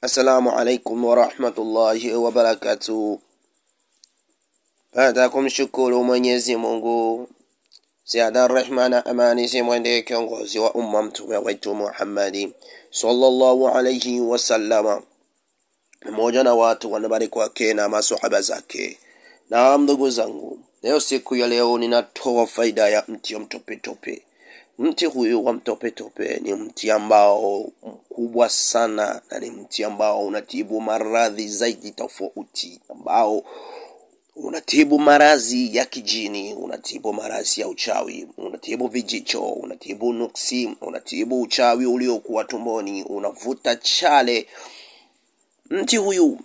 Assalamu alaikum wa rahmatullahi wa barakatuh. Baada ya kumshukuru Mwenyezi Mungu, ziada rehma na amani zimwendee kiongozi wa umma mtume wetu Muhammad sallallahu alayhi wasallam, pamoja na watu wanabariki wake na maswahaba zake. Na ndugu zangu, leo siku ya leo ninatoa faida ya mti wa mtopetope. Mti huyu wa mtopetope ni mti ambao mkubwa sana, na ni mti ambao unatibu maradhi zaidi tofauti, ambao unatibu maradhi ya kijini, unatibu maradhi ya uchawi, unatibu vijicho, unatibu nuksi, unatibu uchawi uliokuwa tumboni, unavuta chale. Mti huyu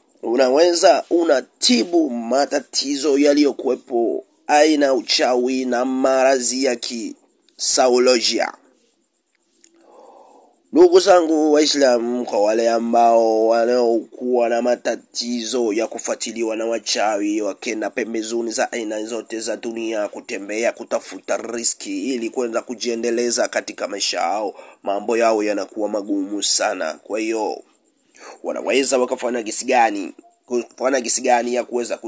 unatibu matatizo yaliyokuwepo, aina uchawi na maradhi ya kisaikolojia. Ndugu zangu Waislamu, kwa wale ambao wanaokuwa na matatizo ya kufuatiliwa na wachawi, wakenda pembezoni za aina zote za dunia kutembea kutafuta riziki ili kwenda kujiendeleza katika maisha yao, mambo yao yanakuwa magumu sana. Kwa hiyo wanaweza wakafanya gisi gani ya kuweza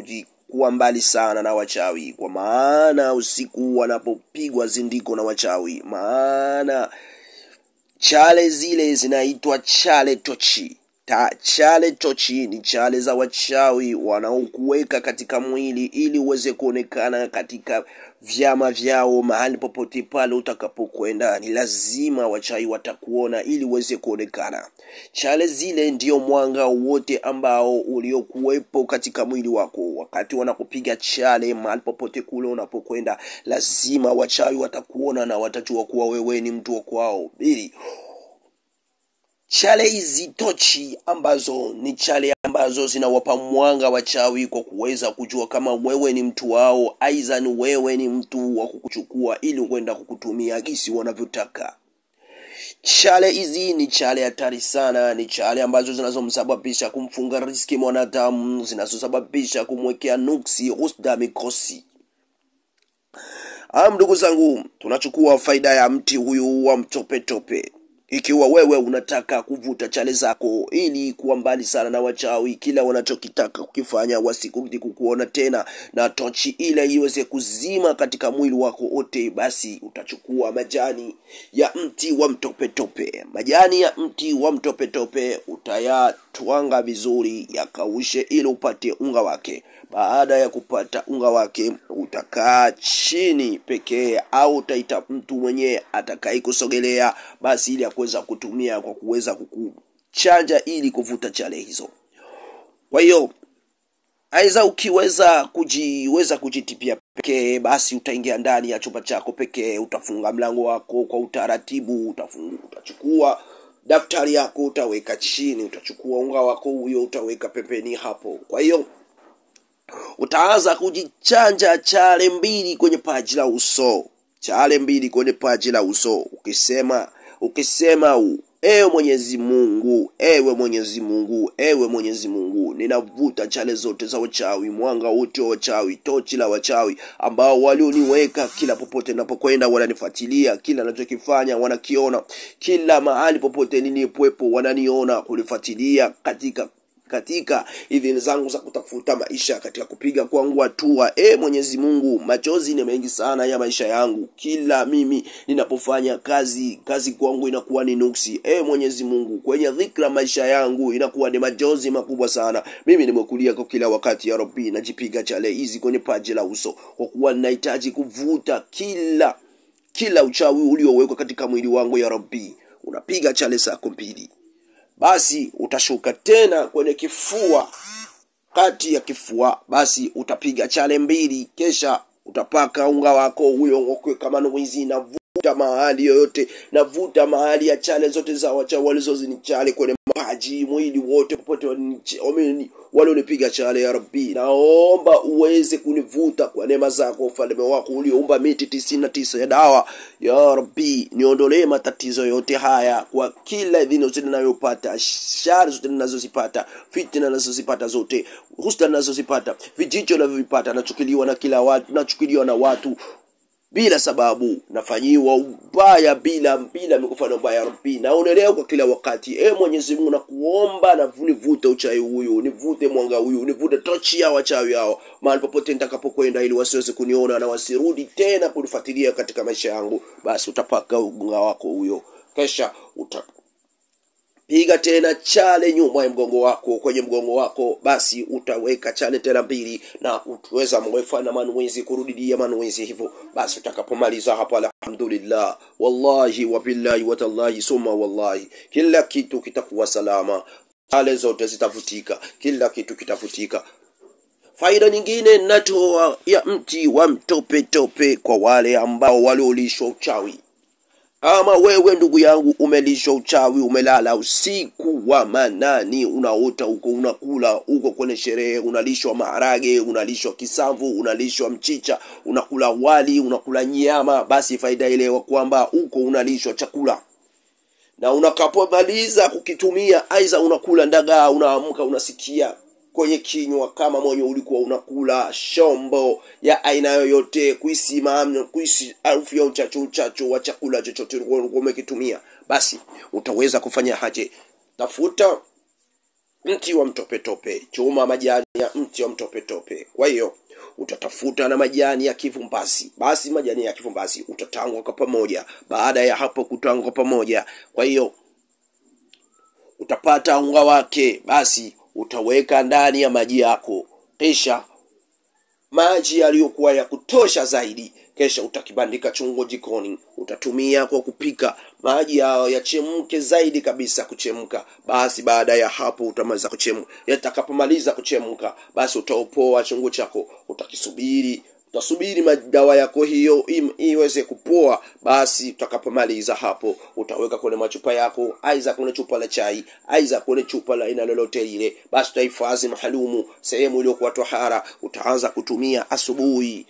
kuwa mbali sana na wachawi, kwa maana usiku wanapopigwa zindiko na wachawi, maana chale zile zinaitwa chale tochi. Chale tochi ni chale za wachawi wanaokuweka katika mwili ili uweze kuonekana katika vyama vyao. Mahali popote pale utakapokwenda ni lazima wachawi watakuona ili uweze kuonekana. Chale zile ndio mwanga wote ambao uliokuwepo katika mwili wako. Wakati wanakupiga chale mahali popote kule unapokwenda, lazima wachawi watakuona na watajua kuwa wewe ni mtu wa kwao. Chale hizi tochi ambazo ni chale ambazo zinawapa mwanga wachawi kwa kuweza kujua kama wewe ni mtu wao, aidha ni wewe ni mtu wa kukuchukua ili kwenda kukutumia gisi wanavyotaka. Chale hizi ni chale hatari sana, ni chale ambazo zinazomsababisha kumfunga riziki mwanadamu, zinazosababisha kumwekea nuksi, husda, mikosi. Ndugu zangu, tunachukua faida ya mti huyu wa mtopetope. Ikiwa wewe unataka kuvuta chale zako ili kuwa mbali sana na wachawi, kila wanachokitaka kukifanya wasikurudi kukuona tena, na tochi ile iweze kuzima katika mwili wako wote, basi utachukua majani ya mti wa mtopetope. Majani ya mti wa mtopetope utayatwanga vizuri yakaushe ili upate unga wake. Baada ya kupata unga wake, utakaa chini pekee au utaita mtu mwenye atakayekusogelea basi ili kuweza kutumia kwa kuweza kukuchanja ili kuvuta chale hizo. Kwa hiyo aidha ukiweza kujitipia pekee, basi utaingia ndani ya chumba chako pekee, utafunga mlango wako kwa utaratibu, utachukua daftari yako utaweka chini, utachukua unga wako huyo utaweka pembeni hapo. Kwa hiyo utaanza kujichanja chale mbili kwenye paji la uso. Chale mbili kwenye paji la uso. Ukisema ewe Mwenyezi Mungu, ewe Mwenyezi Mungu, ewe Mwenyezi Mungu, ninavuta chale zote za wachawi, mwanga wote wa wachawi, tochi la wachawi ambao walioniweka kila popote ninapokwenda wananifuatilia, kila ninachokifanya wanakiona, kila mahali popote nilipokuwepo wananiona, kunifuatilia katika idhini zangu za kutafuta maisha, katika kupiga kwangu hatua. Mwenyezi Mungu, machozi ni mengi sana ya maisha yangu. Kila mimi ninapofanya kazi kwangu inakuwa ni nuksi. Mwenyezi Mungu, kwenye dhikra maisha yangu inakuwa ni machozi makubwa sana. Mimi nimekulia kwa kila wakati ya Rabbi, najipiga chale hizi kwenye paji la uso kwa kuwa ninahitaji kuvuta kila uchawi uliowekwa katika mwili wangu ya Rabbi. Unapiga chale zako mbili. Basi utashuka tena kwenye kifua, kati ya kifua basi utapiga chale mbili, kisha utapaka unga wako huyo kama nuizi, na vuta mahali yoyote, na vuta mahali ya chale zote za wachawi walizozinichale kwenye maji, mwili wote popote walionipiga chale ya Rabbi. Naomba uweze kunivuta kwa neema zako, ufalme wako ulioumba miti 99 ya dawa ya Rabbi. Niondolee matatizo yote haya kwa kila idhini zote ninayopata, shari zote ninazozipata, fitna ninazozipata zote, husda ninazozipata, vijicho ninavyopata, nachukiliwa na kila watu, nachukiliwa na watu bila sababu, nafanyiwa ubaya bila mkufanya ubaya. Rabbi, naonelea kwa kila wakati, Mwenyezi Mungu nakuomba na nivute uchawi huyu, nivute mwanga huyu, nivute tochi ya wachawi hao mahali popote nitakapokwenda, ili wasiweze kuniona na wasirudi tena kunifuatilia katika maisha yangu. Basi utapaka unga wako huyo, kisha piga tena chale nyuma ya mgongo wako, kwenye mgongo wako. Basi utaweka chale tena 2 na utaweza mwefana manuizi kurudia manuizi hivyo. Basi utakapomaliza hapo, alhamdulillah, wallahi wa billahi wa tallahi summa wallahi, kila kitu kitakuwa salama, chale zote zitafutika, kila kitu kitafutika. Faida nyingine natoa ya mti wa mtope tope kwa wale ambao waliolishwa uchawi. Ama wewe ndugu yangu umelishwa uchawi, umelala usiku wa manani, unaota huko, unakula huko kwenye sherehe, unalishwa maharage, unalishwa kisamvu, unalishwa mchicha, unakula wali, unakula nyama. Basi faida ile kwamba huko unalishwa chakula, na unakapomaliza kukitumia, aiza unakula ndagaa, unaamka unasikia kwenye kinywa kama mwenye ulikuwa unakula shombo ya aina yoyote, kuisi harufu ya uchachu wa chakula chochote ulikuwa umekitumia. Basi utaweza kufanya haje? Tafuta mti wa mtope tope, chuma majani ya mti wa mtope tope. Kwa hiyo utatafuta na majani ya kifumbasi. Basi majani ya kifumbasi utatangwa kwa pamoja. Baada ya hapo kutangwa pamoja, kwa hiyo utapata unga wake. Basi utaweka ndani ya maji yako, kisha maji yaliyokuwa ya kutosha zaidi, kisha utakibandika chungo jikoni, utatumia kwa kupika. Maji yao yachemke zaidi kabisa, kuchemka. Basi baada ya hapo utamaliza kuchemka. Yatakapomaliza kuchemka, basi utaopoa chungo chako, utasubiri madawa yako hiyo iweze kupoa. Basi utakapomaliza hapo, utaweka kwenye machupa yako, aiza kwenye chupa la chai, aiza kwenye chupa la ina lolote ile. Basi utahifadhi mahalumu, sehemu iliyokuwa tahara. Utaanza kutumia asubuhi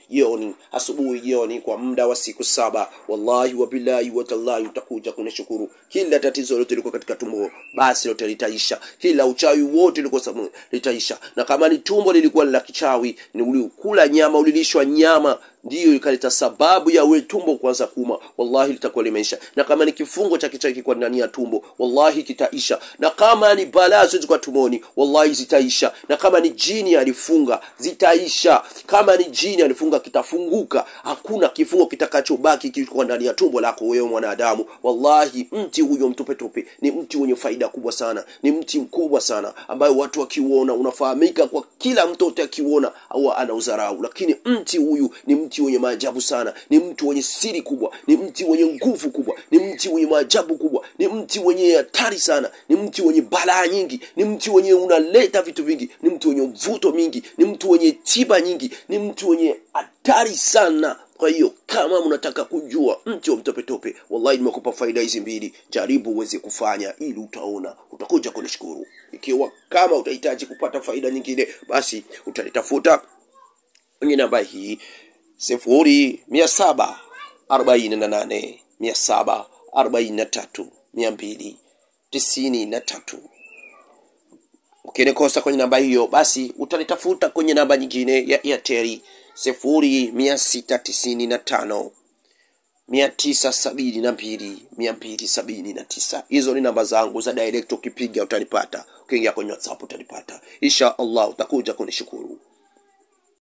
jioni kwa muda wa siku 7. Wallahi wa billahi wa tallahi, utakuja kunishukuru. Kila tatizo lote liko katika tumbo, basi lote litaisha. Kila uchawi wote liko sababu litaisha. Na kama ni tumbo lilikuwa la kichawi, ni ulikula nyama, ulilishwa nyama, ndiyo ikaleta sababu ya wewe tumbo kuanza kuuma, wallahi litakuwa limeisha. Na kama ni kifungo cha kichawi kwa ndani ya tumbo, wallahi kitaisha. Na kama ni balaa zote kwa tumboni, wallahi zitaisha. Na kama ni jini alifunga, zitaisha. Kama ni jini alifunga, kitafunguka. Hakuna kifungo kitakachobaki kiko ndani ya tumbo lako wewe mwanadamu. Wallahi mti huyo mtope tope ni mti wenye faida kubwa sana, ni mti mkubwa sana ambayo watu wakiuona unafahamika kwa kila mtu akiuona au ana udharau. Lakini mti huyu ni mti wenye maajabu sana, ni mti wenye siri kubwa, ni mti wenye nguvu kubwa, ni mti wenye maajabu kubwa, ni mti wenye hatari sana, ni mti wenye balaa nyingi, ni mti wenye unaleta vitu vingi, ni mti wenye mvuto mingi, ni mti wenye tiba nyingi, ni mti wenye hatari sana. Kwa hiyo kama mnataka kujua mti wa mtope tope, wallahi nimekupa faida hizi 2, jaribu uweze kufanya, ili utaona, utakuja kunishukuru. Ikiwa kama utahitaji kupata faida nyingine, basi utanitafuta kwenye namba hii 0748 743 293. Ukinikosa kwenye namba hiyo, basi utanitafuta kwenye namba nyingine ya Airtel 0695 972 279. Hizo ni namba zangu za direct, ukipiga utanipata. Ukiingia kwenye WhatsApp utanipata. Insha Allah utakuja kunishukuru.